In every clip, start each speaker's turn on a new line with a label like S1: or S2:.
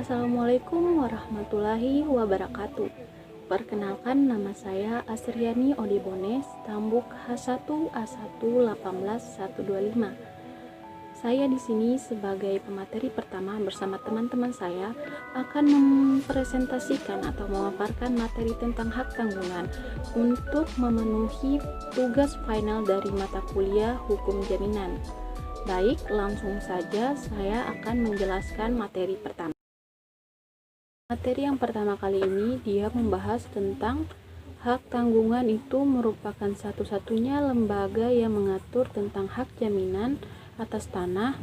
S1: Assalamualaikum warahmatullahi wabarakatuh. Perkenalkan, nama saya Asriani Odibones, Tambuk H1A1 18125. Saya di sini sebagai pemateri pertama bersama teman-teman saya akan mempresentasikan atau memaparkan materi tentang hak tanggungan untuk memenuhi tugas final dari mata kuliah Hukum Jaminan. Baik, langsung saja saya akan menjelaskan materi pertama. Materi yang pertama kali ini dia membahas tentang hak tanggungan itu merupakan satu-satunya lembaga yang mengatur tentang hak jaminan atas tanah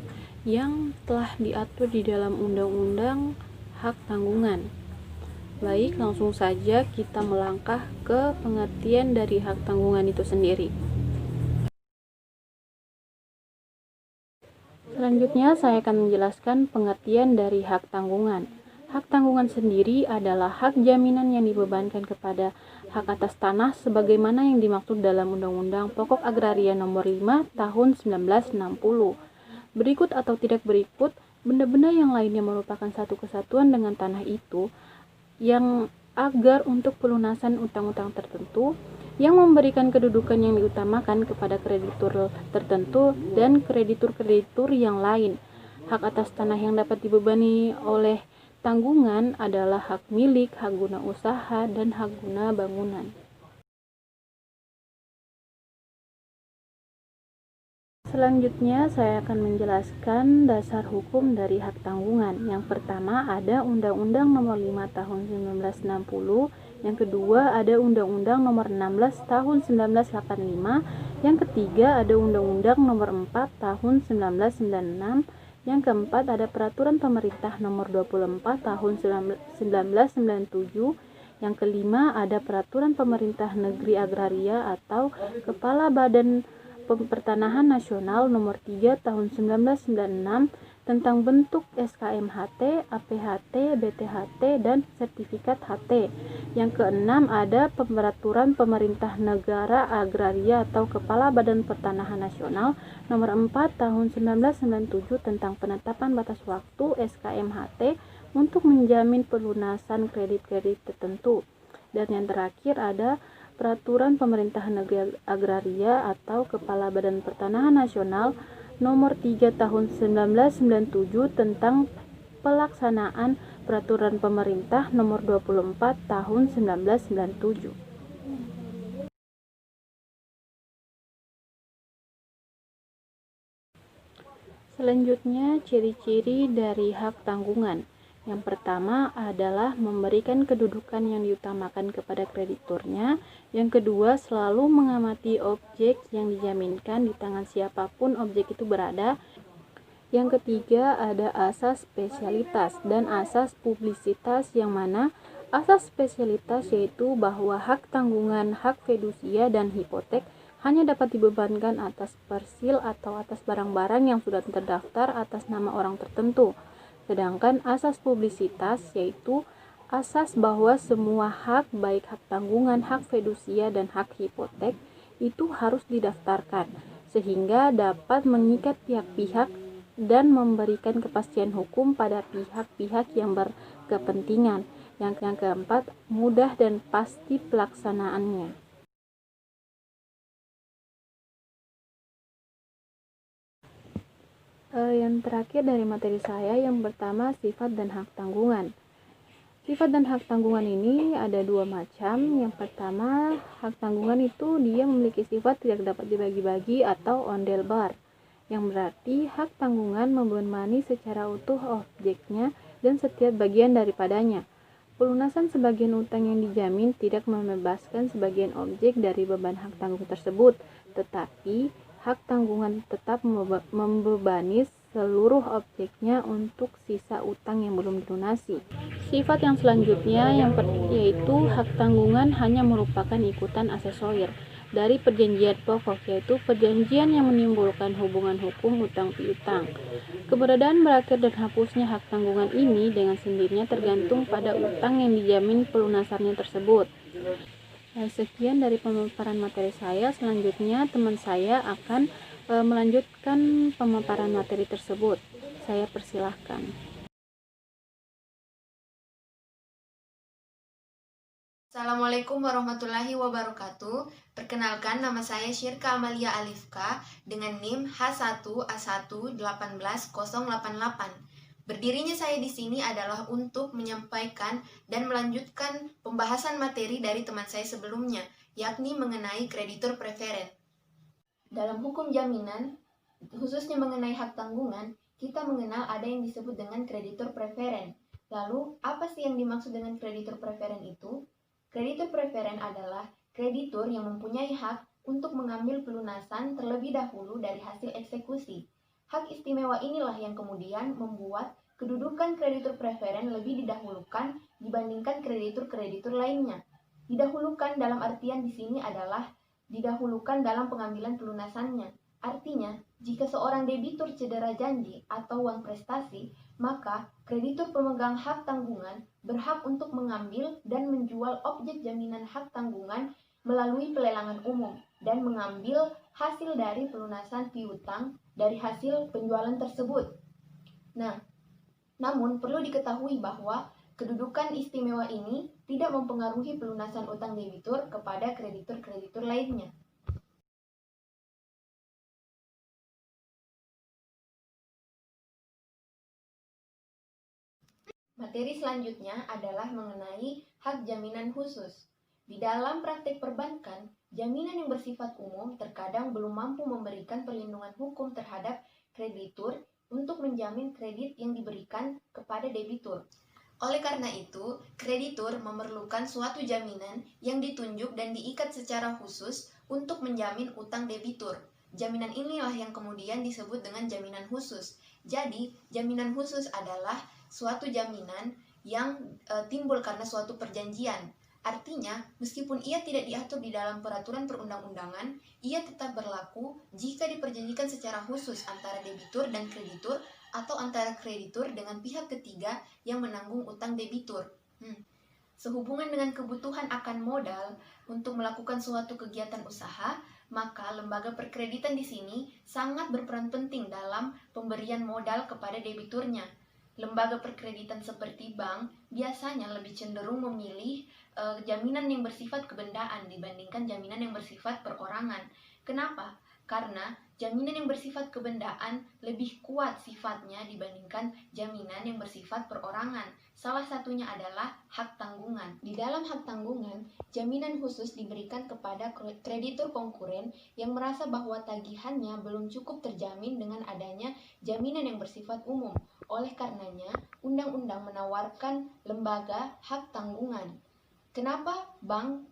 S1: yang telah diatur di dalam Undang-Undang Hak Tanggungan. Baik, langsung saja kita melangkah ke pengertian dari hak tanggungan itu sendiri. Selanjutnya saya akan menjelaskan pengertian dari hak tanggungan. Hak tanggungan sendiri adalah hak jaminan yang dibebankan kepada hak atas tanah sebagaimana yang dimaksud dalam Undang-Undang Pokok Agraria Nomor 5 Tahun 1960. Berikut atau tidak berikut, benda-benda yang lainnya merupakan satu kesatuan dengan tanah itu yang agar untuk pelunasan utang-utang tertentu yang memberikan kedudukan yang diutamakan kepada kreditur tertentu dan kreditur-kreditur yang lain. Hak atas tanah yang dapat dibebani oleh tanggungan adalah hak milik, hak guna usaha, dan hak guna bangunan. Selanjutnya saya akan menjelaskan dasar hukum dari hak tanggungan. Yang pertama ada Undang-Undang Nomor 5 Tahun 1960, yang kedua ada Undang-Undang Nomor 16 Tahun 1985, yang ketiga ada Undang-Undang Nomor 4 Tahun 1996, yang keempat ada Peraturan Pemerintah Nomor 24 Tahun 1997, yang kelima ada Peraturan Pemerintah Negeri Agraria atau Kepala Badan Pertanahan Nasional Nomor 3 Tahun 1996 tentang bentuk SKM-HT, APHT, BTHT, dan sertifikat HT. Yang keenam ada Peraturan Pemerintah Negara Agraria atau Kepala Badan Pertanahan Nasional Nomor 4 Tahun 1997 tentang penetapan batas waktu SKM-HT untuk menjamin pelunasan kredit-kredit tertentu. Dan yang terakhir ada Peraturan Pemerintah Negeri Agraria atau Kepala Badan Pertanahan Nasional Nomor 3 Tahun 1997 tentang pelaksanaan Peraturan Pemerintah Nomor 24 Tahun 1997. Selanjutnya, ciri-ciri dari hak tanggungan. Yang pertama adalah memberikan kedudukan yang diutamakan kepada krediturnya. Yang kedua, selalu mengamati objek yang dijaminkan di tangan siapapun objek itu berada. Yang ketiga, ada asas spesialitas dan asas publisitas, yang mana asas spesialitas yaitu bahwa hak tanggungan, hak fidusia, dan hipotek hanya dapat dibebankan atas persil atau atas barang-barang yang sudah terdaftar atas nama orang tertentu. Sedangkan asas publisitas yaitu asas bahwa semua hak, baik hak tanggungan, hak fidusia, dan hak hipotek itu harus didaftarkan sehingga dapat mengikat pihak-pihak dan memberikan kepastian hukum pada pihak-pihak yang berkepentingan. Yang keempat, mudah dan pasti pelaksanaannya. Yang terakhir dari materi saya, yang pertama sifat dan hak tanggungan. Sifat dan hak tanggungan ini ada dua macam. Yang pertama, hak tanggungan itu dia memiliki sifat tidak dapat dibagi-bagi atau ondelbar, yang berarti hak tanggungan membebani secara utuh objeknya dan setiap bagian daripadanya. Pelunasan sebagian utang yang dijamin tidak membebaskan sebagian objek dari beban hak tanggung tersebut, tetapi hak tanggungan tetap membebani seluruh objeknya untuk sisa utang yang belum dilunasi. Sifat yang selanjutnya yaitu hak tanggungan hanya merupakan ikutan asesorir dari perjanjian pokok, yaitu perjanjian yang menimbulkan hubungan hukum utang piutang. Keberadaan berakhir dan hapusnya hak tanggungan ini dengan sendirinya tergantung pada utang yang dijamin pelunasannya tersebut. Sekian dari pemaparan materi saya. Selanjutnya teman saya akan melanjutkan pemaparan materi tersebut. Saya persilahkan.
S2: Assalamualaikum warahmatullahi wabarakatuh. Perkenalkan, nama saya Syirka Amalia Alifka dengan NIM H1A1 18088. Berdirinya saya di sini adalah untuk menyampaikan dan melanjutkan pembahasan materi dari teman saya sebelumnya, yakni mengenai kreditur preferen. Dalam hukum jaminan, khususnya mengenai hak tanggungan, kita mengenal ada yang disebut dengan kreditur preferen. Lalu, apa sih yang dimaksud dengan kreditur preferen itu? Kreditur preferen adalah kreditur yang mempunyai hak untuk mengambil pelunasan terlebih dahulu dari hasil eksekusi. Hak istimewa inilah yang kemudian membuat kedudukan kreditur preferen lebih didahulukan dibandingkan kreditur-kreditur lainnya. Didahulukan dalam artian di sini adalah didahulukan dalam pengambilan pelunasannya. Artinya, jika seorang debitur cedera janji atau uang prestasi, maka kreditur pemegang hak tanggungan berhak untuk mengambil dan menjual objek jaminan hak tanggungan melalui pelelangan umum dan mengambil hasil dari pelunasan piutang dari hasil penjualan tersebut. Nah, namun perlu diketahui bahwa kedudukan istimewa ini tidak mempengaruhi pelunasan utang debitur kepada kreditur-kreditur lainnya. Materi selanjutnya adalah mengenai hak jaminan khusus. Di dalam praktik perbankan, jaminan yang bersifat umum terkadang belum mampu memberikan perlindungan hukum terhadap kreditur untuk menjamin kredit yang diberikan kepada debitur. Oleh karena itu, kreditur memerlukan suatu jaminan yang ditunjuk dan diikat secara khusus untuk menjamin utang debitur. Jaminan inilah yang kemudian disebut dengan jaminan khusus. Jadi, jaminan khusus adalah suatu jaminan yang timbul karena suatu perjanjian. Artinya, meskipun ia tidak diatur di dalam peraturan perundang-undangan, ia tetap berlaku jika diperjanjikan secara khusus antara debitur dan kreditur atau antara kreditur dengan pihak ketiga yang menanggung utang debitur. Sehubungan dengan kebutuhan akan modal untuk melakukan suatu kegiatan usaha, maka lembaga perkreditan di sini sangat berperan penting dalam pemberian modal kepada debiturnya. Lembaga perkreditan seperti bank biasanya lebih cenderung memilih jaminan yang bersifat kebendaan dibandingkan jaminan yang bersifat perorangan. Kenapa? Karena jaminan yang bersifat kebendaan lebih kuat sifatnya dibandingkan jaminan yang bersifat perorangan. Salah satunya adalah hak tanggungan. Di dalam hak tanggungan, jaminan khusus diberikan kepada kreditur konkuren yang merasa bahwa tagihannya belum cukup terjamin dengan adanya jaminan yang bersifat umum. Oleh karenanya, undang-undang menawarkan lembaga hak tanggungan. Kenapa bank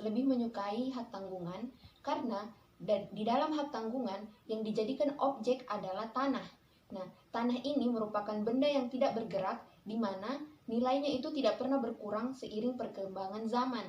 S2: lebih menyukai hak tanggungan? Karena di dalam hak tanggungan yang dijadikan objek adalah tanah. Nah, tanah ini merupakan benda yang tidak bergerak, di mana nilainya itu tidak pernah berkurang seiring perkembangan zaman.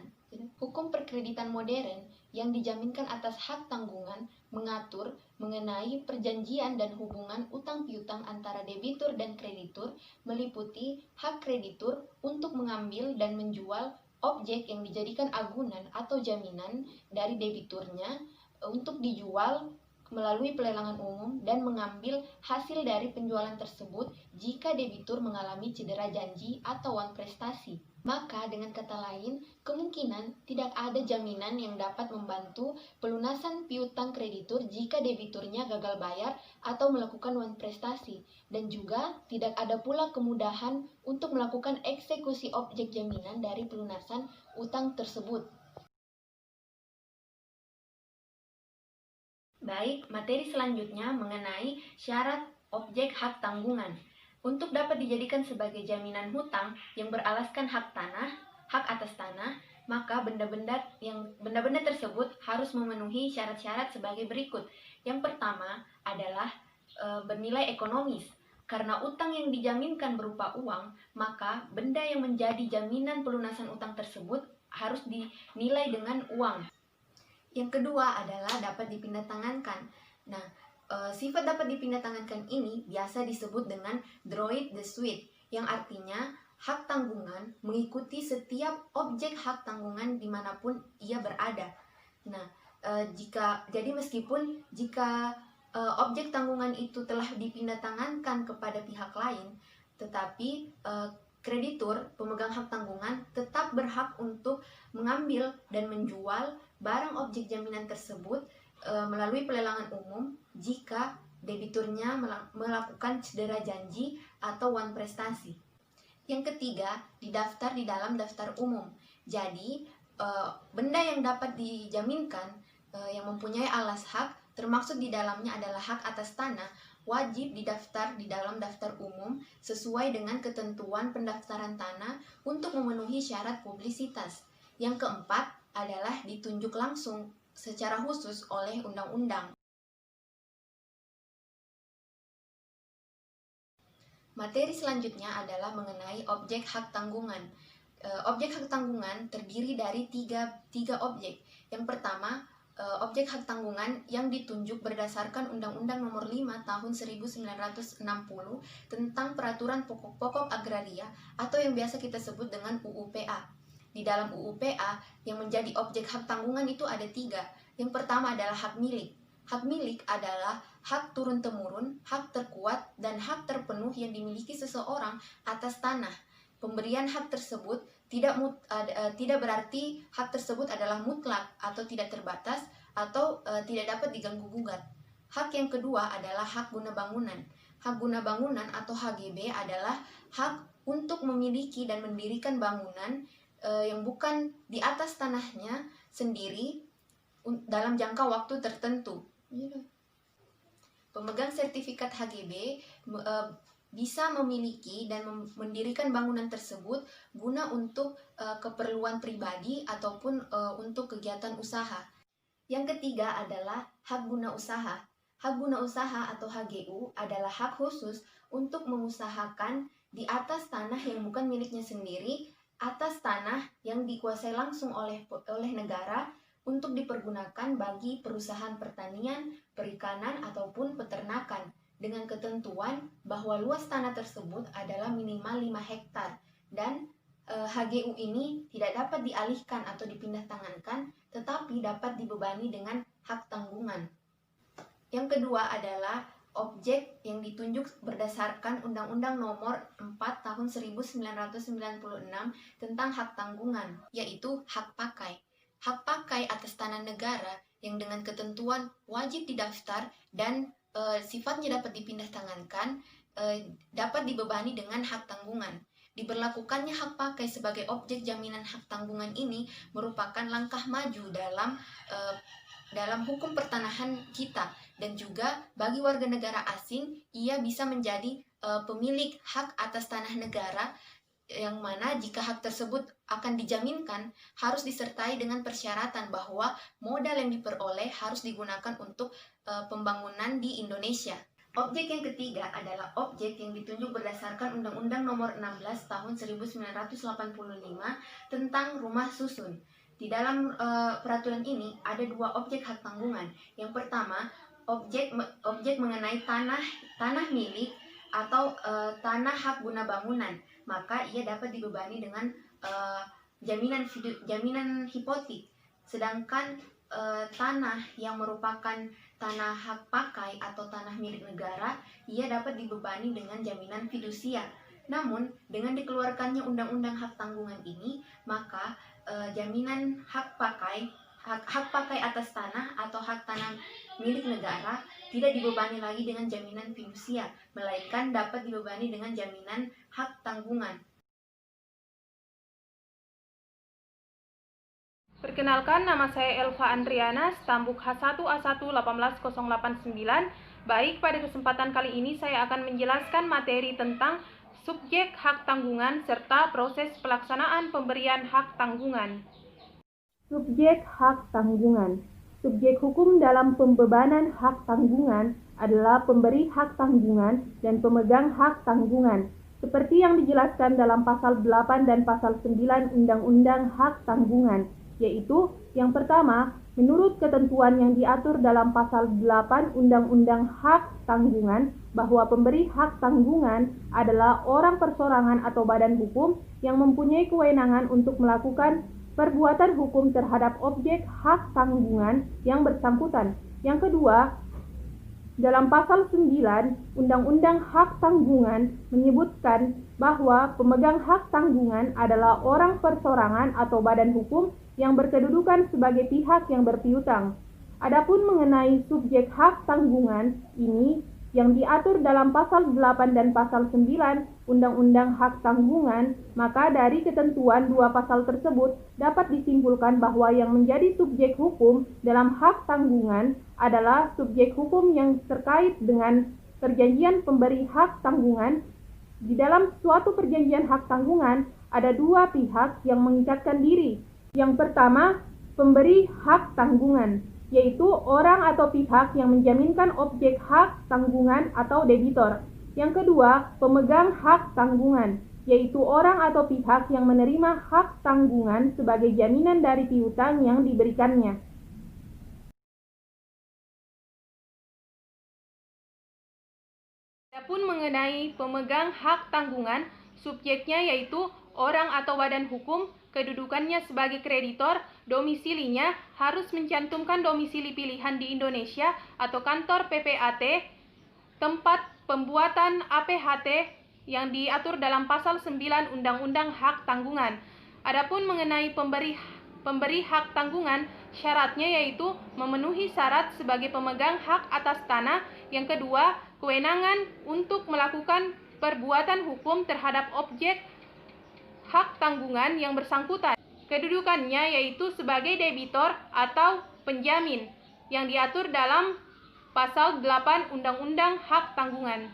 S2: Hukum perkreditan modern yang dijaminkan atas hak tanggungan mengatur mengenai perjanjian dan hubungan utang piutang antara debitur dan kreditur, meliputi hak kreditur untuk mengambil dan menjual objek yang dijadikan agunan atau jaminan dari debiturnya untuk dijual melalui pelelangan umum dan mengambil hasil dari penjualan tersebut jika debitur mengalami cedera janji atau uang prestasi. Maka dengan kata lain, kemungkinan tidak ada jaminan yang dapat membantu pelunasan piutang kreditur jika debiturnya gagal bayar atau melakukan uang prestasi, dan juga tidak ada pula kemudahan untuk melakukan eksekusi objek jaminan dari pelunasan utang tersebut. Baik, materi selanjutnya mengenai syarat objek hak tanggungan. Untuk dapat dijadikan sebagai jaminan hutang yang beralaskan hak tanah, hak atas tanah, maka benda-benda tersebut harus memenuhi syarat-syarat sebagai berikut. Yang pertama adalah bernilai ekonomis. Karena utang yang dijaminkan berupa uang, maka benda yang menjadi jaminan pelunasan utang tersebut harus dinilai dengan uang. Yang kedua adalah dapat dipindahtangankan. Nah, sifat dapat dipindahtangankan ini biasa disebut dengan droit de suite, yang artinya hak tanggungan mengikuti setiap objek hak tanggungan dimanapun ia berada. Nah, meskipun jika objek tanggungan itu telah dipindahtangankan kepada pihak lain, tetapi Kreditur, pemegang hak tanggungan, tetap berhak untuk mengambil dan menjual barang objek jaminan tersebut melalui pelelangan umum jika debiturnya melakukan cedera janji atau wan prestasi. Yang ketiga, didaftar di dalam daftar umum. Jadi, benda yang dapat dijaminkan yang mempunyai alas hak, termaksud di dalamnya adalah hak atas tanah, wajib didaftar di dalam daftar umum sesuai dengan ketentuan pendaftaran tanah untuk memenuhi syarat publisitas. Yang keempat adalah ditunjuk langsung secara khusus oleh undang-undang. Materi selanjutnya adalah mengenai objek hak tanggungan. Objek hak tanggungan terdiri dari tiga objek. Yang pertama, objek hak tanggungan yang ditunjuk berdasarkan Undang-Undang Nomor 5 Tahun 1960 tentang Peraturan Pokok-Pokok Agraria atau yang biasa kita sebut dengan UU-PA. Di dalam UU-PA yang menjadi objek hak tanggungan itu ada tiga. Yang pertama adalah hak milik. Hak milik adalah hak turun-temurun, hak terkuat, dan hak terpenuh yang dimiliki seseorang atas tanah. Pemberian hak tersebut tidak berarti hak tersebut adalah mutlak atau tidak terbatas atau tidak dapat diganggu-gugat. Hak yang kedua adalah hak guna bangunan. Hak guna bangunan atau HGB adalah hak untuk memiliki dan mendirikan bangunan yang bukan di atas tanahnya sendiri dalam jangka waktu tertentu. Pemegang sertifikat HGB bisa memiliki dan mendirikan bangunan tersebut guna untuk keperluan pribadi ataupun untuk kegiatan usaha. Yang ketiga adalah hak guna usaha. Hak guna usaha atau HGU adalah hak khusus untuk mengusahakan di atas tanah yang bukan miliknya sendiri, atas tanah yang dikuasai langsung oleh negara untuk dipergunakan bagi perusahaan pertanian, perikanan, ataupun peternakan, dengan ketentuan bahwa luas tanah tersebut adalah minimal 5 hektar dan HGU ini tidak dapat dialihkan atau dipindah tangankan, tetapi dapat dibebani dengan hak tanggungan. Yang kedua adalah objek yang ditunjuk berdasarkan Undang-Undang Nomor 4 Tahun 1996 tentang hak tanggungan, yaitu hak pakai. Hak pakai atas tanah negara yang dengan ketentuan wajib didaftar dan sifatnya dapat dipindah tangankan, dapat dibebani dengan hak tanggungan. Diberlakukannya hak pakai sebagai objek jaminan hak tanggungan ini merupakan langkah maju dalam hukum pertanahan kita, dan juga bagi warga negara asing ia bisa menjadi pemilik hak atas tanah negara, yang mana jika hak tersebut akan dijaminkan harus disertai dengan persyaratan bahwa modal yang diperoleh harus digunakan untuk pembangunan di Indonesia. Objek yang ketiga adalah objek yang ditunjuk berdasarkan Undang-Undang Nomor 16 Tahun 1985 tentang rumah susun. Di dalam peraturan ini ada dua objek hak tanggungan. Yang pertama, objek mengenai tanah milik atau tanah hak guna bangunan, maka ia dapat dibebani dengan jaminan hipotek. Sedangkan tanah yang merupakan tanah hak pakai atau tanah milik negara, ia dapat dibebani dengan jaminan fidusia. Namun, dengan dikeluarkannya Undang-Undang Hak Tanggungan ini, maka jaminan hak pakai atas tanah atau hak tanah milik negara tidak dibebani lagi dengan jaminan fidusia, melainkan dapat dibebani dengan jaminan hak tanggungan.
S3: Perkenalkan, nama saya Elva Andriana, stambuk H1A1-18089. Baik, pada kesempatan kali ini saya akan menjelaskan materi tentang subjek hak tanggungan serta proses pelaksanaan pemberian hak tanggungan.
S1: Subjek hak tanggungan. Subjek hukum dalam pembebanan hak tanggungan adalah pemberi hak tanggungan dan pemegang hak tanggungan, seperti yang dijelaskan dalam pasal 8 dan pasal 9 Undang-Undang Hak Tanggungan, yaitu yang pertama, menurut ketentuan yang diatur dalam pasal 8 Undang-Undang Hak Tanggungan, bahwa pemberi hak tanggungan adalah orang persorangan atau badan hukum yang mempunyai kewenangan untuk melakukan perbuatan hukum terhadap objek hak tanggungan yang bersangkutan. Yang kedua,
S3: Dalam pasal 9 Undang-Undang Hak Tanggungan menyebutkan bahwa pemegang hak tanggungan adalah orang perseorangan atau badan hukum yang berkedudukan sebagai pihak yang berpiutang. Adapun mengenai subjek hak tanggungan ini yang diatur dalam pasal 8 dan pasal 9 Undang-Undang Hak Tanggungan, maka dari ketentuan dua pasal tersebut dapat disimpulkan bahwa yang menjadi subjek hukum dalam hak tanggungan adalah subjek hukum yang terkait dengan perjanjian pemberi hak tanggungan. Di dalam suatu perjanjian hak tanggungan ada dua pihak yang mengikatkan diri. Yang pertama, pemberi hak tanggungan, yaitu orang atau pihak yang menjaminkan objek hak tanggungan atau debitor. Yang kedua, pemegang hak tanggungan, yaitu orang atau pihak yang menerima hak tanggungan sebagai jaminan dari piutang yang diberikannya. Adapun mengenai pemegang hak tanggungan, subjeknya yaitu orang atau badan hukum, kedudukannya sebagai kreditor, domisilinya harus mencantumkan domisili pilihan di Indonesia atau kantor PPAT, tempat pembuatan APHT yang diatur dalam pasal 9 Undang-Undang Hak Tanggungan. Adapun mengenai pemberi hak tanggungan, syaratnya yaitu memenuhi syarat sebagai pemegang hak atas tanah. Yang kedua, kewenangan untuk melakukan perbuatan hukum terhadap objek hak tanggungan yang bersangkutan. Kedudukannya yaitu sebagai debitor atau penjamin yang diatur dalam pasal 8 Undang-Undang Hak Tanggungan.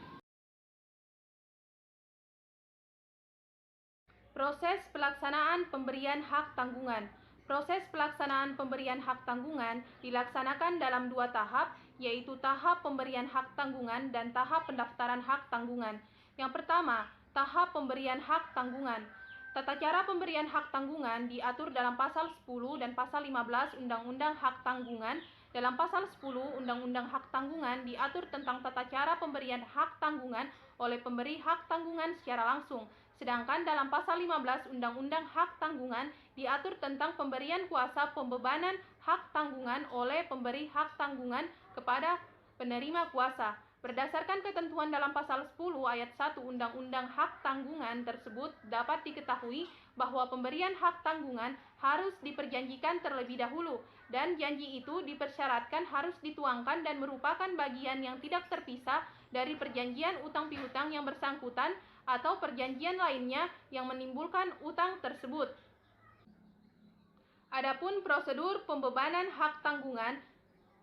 S3: Proses pelaksanaan pemberian hak tanggungan. Proses pelaksanaan pemberian hak tanggungan dilaksanakan dalam dua tahap, yaitu tahap pemberian hak tanggungan dan tahap pendaftaran hak tanggungan. Yang pertama, tahap pemberian hak tanggungan. Tata cara pemberian hak tanggungan diatur dalam pasal 10 dan pasal 15 Undang-Undang Hak Tanggungan. Dalam pasal 10 Undang-Undang Hak Tanggungan diatur tentang tata cara pemberian hak tanggungan oleh pemberi hak tanggungan secara langsung. Sedangkan dalam pasal 15 Undang-Undang Hak Tanggungan diatur tentang pemberian kuasa pembebanan hak tanggungan oleh pemberi hak tanggungan kepada penerima kuasa. Berdasarkan ketentuan dalam pasal 10 ayat 1 Undang-Undang Hak Tanggungan tersebut, dapat diketahui bahwa pemberian hak tanggungan harus diperjanjikan terlebih dahulu, dan janji itu dipersyaratkan harus dituangkan dan merupakan bagian yang tidak terpisah dari perjanjian utang piutang yang bersangkutan atau perjanjian lainnya yang menimbulkan utang tersebut. Adapun prosedur pembebanan hak tanggungan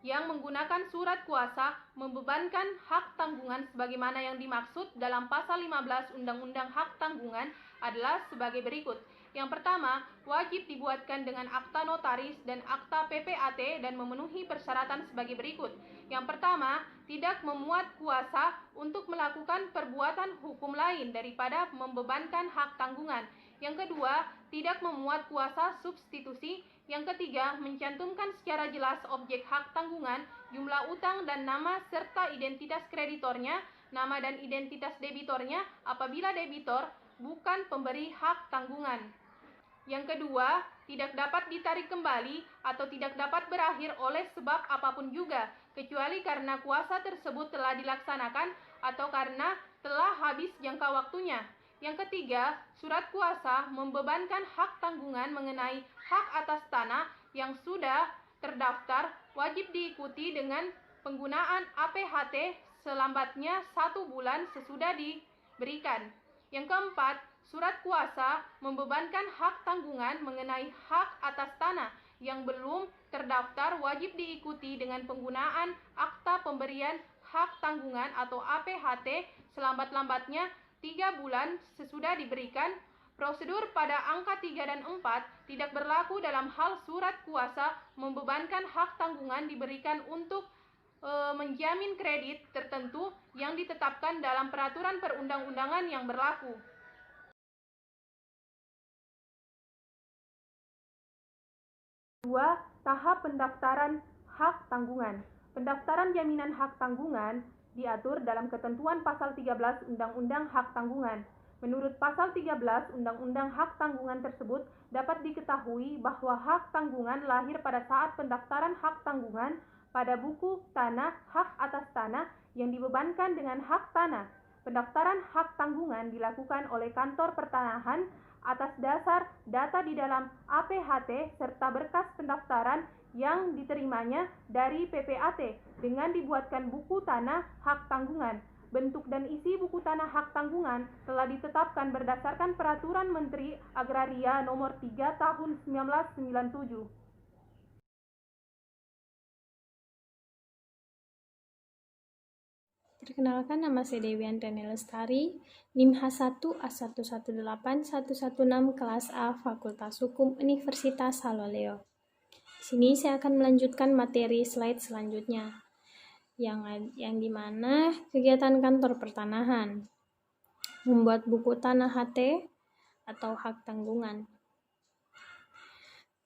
S3: yang menggunakan surat kuasa membebankan hak tanggungan sebagaimana yang dimaksud dalam pasal 15 Undang-Undang Hak Tanggungan adalah sebagai berikut. Yang pertama, wajib dibuatkan dengan akta notaris dan akta PPAT dan memenuhi persyaratan sebagai berikut. Yang pertama, tidak memuat kuasa untuk melakukan perbuatan hukum lain daripada membebankan hak tanggungan. Yang kedua, tidak memuat kuasa substitusi. Yang ketiga, mencantumkan secara jelas objek hak tanggungan, jumlah utang dan nama serta identitas kreditornya, nama dan identitas debitornya apabila debitor bukan pemberi hak tanggungan. Yang kedua, tidak dapat ditarik kembali atau tidak dapat berakhir oleh sebab apapun juga, kecuali karena kuasa tersebut telah dilaksanakan atau karena telah habis jangka waktunya. Yang ketiga, surat kuasa membebankan hak tanggungan mengenai hak atas tanah yang sudah terdaftar wajib diikuti dengan penggunaan APHT selambatnya 1 bulan sesudah diberikan. Yang keempat, surat kuasa membebankan hak tanggungan mengenai hak atas tanah yang belum terdaftar wajib diikuti dengan penggunaan akta pemberian hak tanggungan atau APHT selambat-lambatnya 3 bulan sesudah diberikan. Prosedur pada angka 3 dan 4 tidak berlaku dalam hal surat kuasa membebankan hak tanggungan diberikan untuk menjamin kredit tertentu yang ditetapkan dalam peraturan perundang-undangan yang berlaku. Kedua, tahap pendaftaran hak tanggungan. Pendaftaran jaminan hak tanggungan diatur dalam ketentuan pasal 13 Undang-Undang Hak Tanggungan. Menurut pasal 13 Undang-Undang Hak Tanggungan tersebut, dapat diketahui bahwa hak tanggungan lahir pada saat pendaftaran hak tanggungan pada buku tanah hak atas tanah yang dibebankan dengan hak tanah. Pendaftaran hak tanggungan dilakukan oleh kantor pertanahan atas dasar data di dalam APHT serta berkas pendaftaran yang diterimanya dari PPAT dengan dibuatkan buku tanah hak tanggungan. Bentuk dan isi buku tanah hak tanggungan telah ditetapkan berdasarkan Peraturan Menteri Agraria Nomor 3 Tahun 1997.
S4: Perkenalkan, nama saya Dewi Andriani Lestari, NIM H1A118116 kelas A Fakultas Hukum Universitas Haloleo. Di sini saya akan melanjutkan materi slide selanjutnya, yang dimana kegiatan kantor pertanahan membuat buku tanah HT atau hak tanggungan.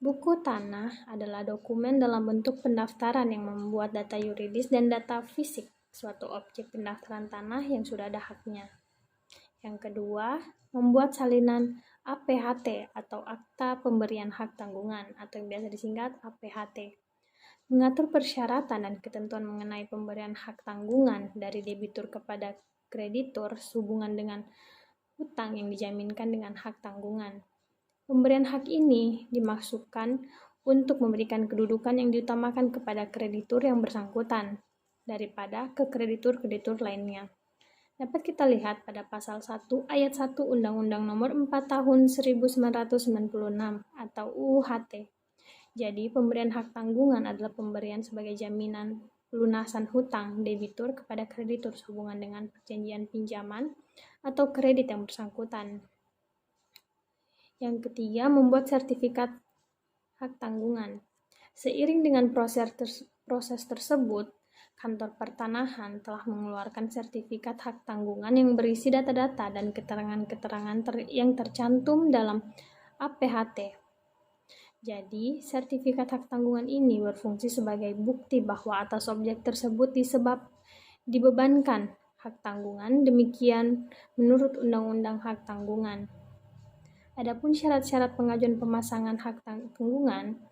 S4: Buku tanah adalah dokumen dalam bentuk pendaftaran yang membuat data yuridis dan data fisik suatu objek pendaftaran tanah yang sudah ada haknya. Yang kedua, membuat salinan APHT atau Akta Pemberian Hak Tanggungan atau yang biasa disingkat APHT. Mengatur persyaratan dan ketentuan mengenai pemberian hak tanggungan dari debitur kepada kreditur sehubungan dengan hutang yang dijaminkan dengan hak tanggungan. Pemberian hak ini dimaksudkan untuk memberikan kedudukan yang diutamakan kepada kreditur yang bersangkutan daripada ke kreditur-kreditur lainnya. Dapat kita lihat pada pasal 1 ayat 1 Undang-Undang Nomor 4 Tahun 1996 atau UU-HT. Jadi, pemberian hak tanggungan adalah pemberian sebagai jaminan pelunasan hutang debitur kepada kreditur sehubungan dengan perjanjian pinjaman atau kredit yang bersangkutan. Yang ketiga, membuat sertifikat hak tanggungan. Seiring dengan proses tersebut, kantor pertanahan telah mengeluarkan sertifikat hak tanggungan yang berisi data-data dan keterangan-keterangan yang tercantum dalam APHT. Jadi, sertifikat hak tanggungan ini berfungsi sebagai bukti bahwa atas objek tersebut dibebankan hak tanggungan, demikian menurut Undang-Undang Hak Tanggungan. Adapun syarat-syarat pengajuan pemasangan hak tanggungan,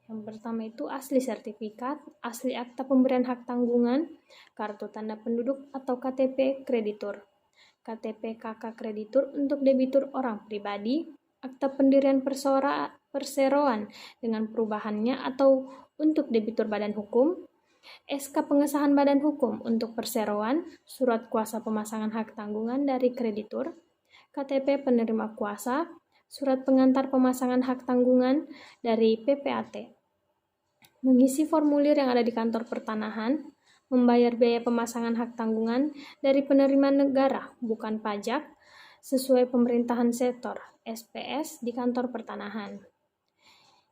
S4: yang pertama itu asli sertifikat, asli akta pemberian hak tanggungan, kartu tanda penduduk atau KTP kreditur, KTP KK kreditur untuk debitur orang pribadi, akta pendirian perseroan dengan perubahannya atau untuk debitur badan hukum, SK pengesahan badan hukum untuk perseroan, surat kuasa pemasangan hak tanggungan dari kreditur, KTP penerima kuasa, surat pengantar pemasangan hak tanggungan dari PPAT. Mengisi formulir yang ada di kantor pertanahan, membayar biaya pemasangan hak tanggungan dari penerima negara, bukan pajak, sesuai pemerintahan sektor, SPS, di kantor pertanahan.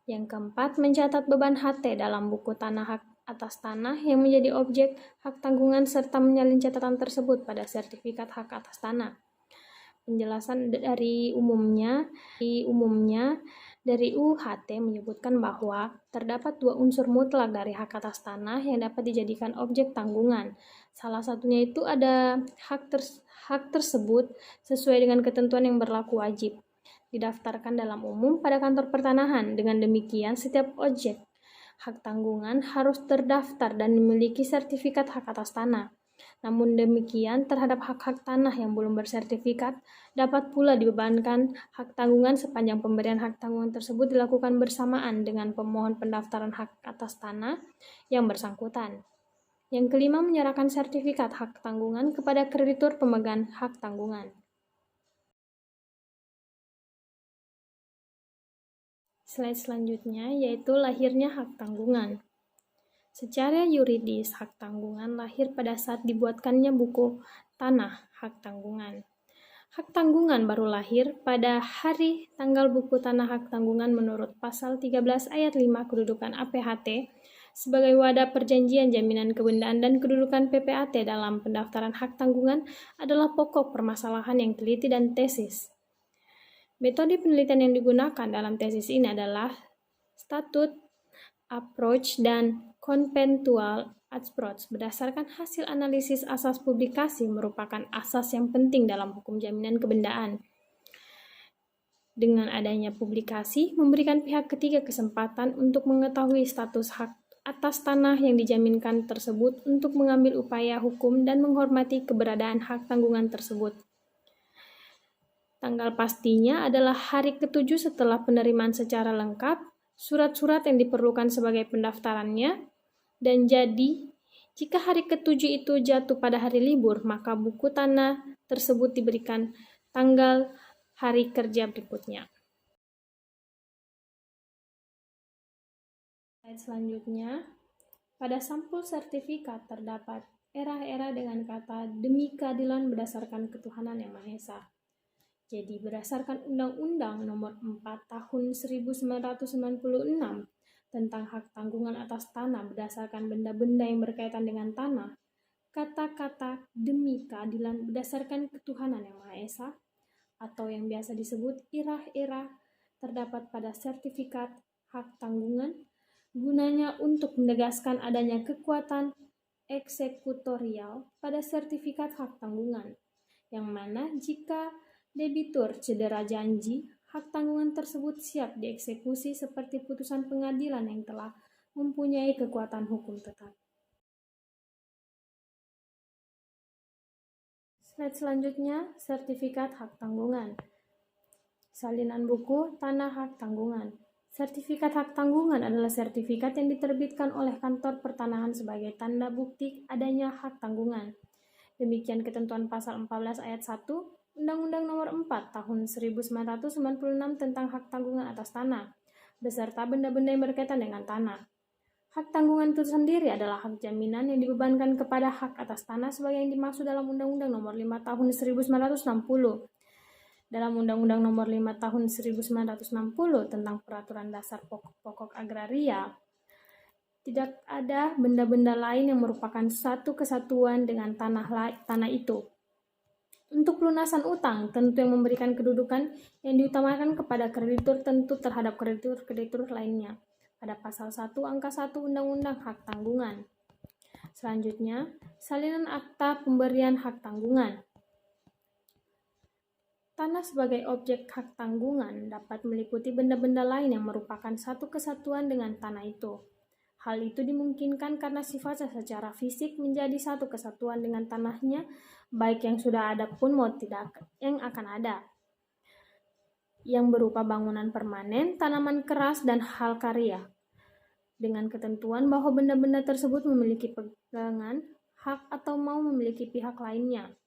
S4: Yang keempat, mencatat beban HT dalam buku tanah hak atas tanah yang menjadi objek hak tanggungan serta menyalin catatan tersebut pada sertifikat hak atas tanah. Penjelasan dari umumnya dari UU-HT menyebutkan bahwa terdapat dua unsur mutlak dari hak atas tanah yang dapat dijadikan objek tanggungan. Salah satunya itu ada hak tersebut sesuai dengan ketentuan yang berlaku wajib didaftarkan dalam umum pada kantor pertanahan. Dengan demikian, setiap objek hak tanggungan harus terdaftar dan memiliki sertifikat hak atas tanah. Namun demikian, terhadap hak-hak tanah yang belum bersertifikat, dapat pula dibebankan hak tanggungan sepanjang pemberian hak tanggungan tersebut dilakukan bersamaan dengan pemohon pendaftaran hak atas tanah yang bersangkutan. Yang kelima, menyerahkan sertifikat hak tanggungan kepada kreditur pemegang hak tanggungan. Slide selanjutnya yaitu lahirnya hak tanggungan. Secara yuridis, hak tanggungan lahir pada saat dibuatkannya buku tanah hak tanggungan. Hak tanggungan baru lahir pada hari tanggal buku tanah hak tanggungan menurut pasal 13 ayat 5 kedudukan APHT sebagai wadah perjanjian jaminan kebendaan dan kedudukan PPAT dalam pendaftaran hak tanggungan adalah pokok permasalahan yang teliti dan tesis. Metode penelitian yang digunakan dalam tesis ini adalah statute approach dan conventual approach. Berdasarkan hasil analisis asas publikasi merupakan asas yang penting dalam hukum jaminan kebendaan. Dengan adanya publikasi, memberikan pihak ketiga kesempatan untuk mengetahui status hak atas tanah yang dijaminkan tersebut untuk mengambil upaya hukum dan menghormati keberadaan hak tanggungan tersebut. Tanggal pastinya adalah hari ke-7 setelah penerimaan secara lengkap, surat-surat yang diperlukan sebagai pendaftarannya, dan jadi, jika hari ke-7 itu jatuh pada hari libur, maka buku tanah tersebut diberikan tanggal hari kerja berikutnya. Slide selanjutnya, pada sampul sertifikat terdapat era-era dengan kata demi keadilan berdasarkan ketuhanan yang Maha Esa. Jadi berdasarkan Undang-Undang Nomor 4 Tahun 1996 tentang hak tanggungan atas tanah berdasarkan benda-benda yang berkaitan dengan tanah, kata-kata demi keadilan berdasarkan ketuhanan yang Maha Esa atau yang biasa disebut irah-irah terdapat pada sertifikat hak tanggungan gunanya untuk menegaskan adanya kekuatan eksekutorial pada sertifikat hak tanggungan, yang mana jika debitur cedera janji, hak tanggungan tersebut siap dieksekusi seperti putusan pengadilan yang telah mempunyai kekuatan hukum tetap. Slide selanjutnya, sertifikat hak tanggungan. Salinan buku Tanah Hak Tanggungan. Sertifikat hak tanggungan adalah sertifikat yang diterbitkan oleh kantor pertanahan sebagai tanda bukti adanya hak tanggungan. Demikian ketentuan pasal 14 ayat 1 Undang-Undang Nomor 4 Tahun 1996 tentang hak tanggungan atas tanah, beserta benda-benda yang berkaitan dengan tanah. Hak tanggungan itu sendiri adalah hak jaminan yang dibebankan kepada hak atas tanah sebagai yang dimaksud dalam Undang-Undang Nomor 5 Tahun 1960. Dalam Undang-Undang Nomor 5 Tahun 1960 tentang Peraturan Dasar Pokok-Pokok Agraria, tidak ada benda-benda lain yang merupakan satu kesatuan dengan tanah itu. Untuk pelunasan utang, tentu yang memberikan kedudukan yang diutamakan kepada kreditur tentu terhadap kreditur lainnya. Pada pasal 1 angka 1 Undang-Undang Hak Tanggungan. Selanjutnya, salinan akta pemberian hak tanggungan. Tanah sebagai objek hak tanggungan dapat meliputi benda-benda lain yang merupakan satu kesatuan dengan tanah itu. Hal itu dimungkinkan karena sifatnya secara fisik menjadi satu kesatuan dengan tanahnya, baik yang sudah ada pun mau tidak yang akan ada, yang berupa bangunan permanen, tanaman keras, dan hal karya, dengan ketentuan bahwa benda-benda tersebut memiliki pegangan, hak, atau mau memiliki pihak lainnya.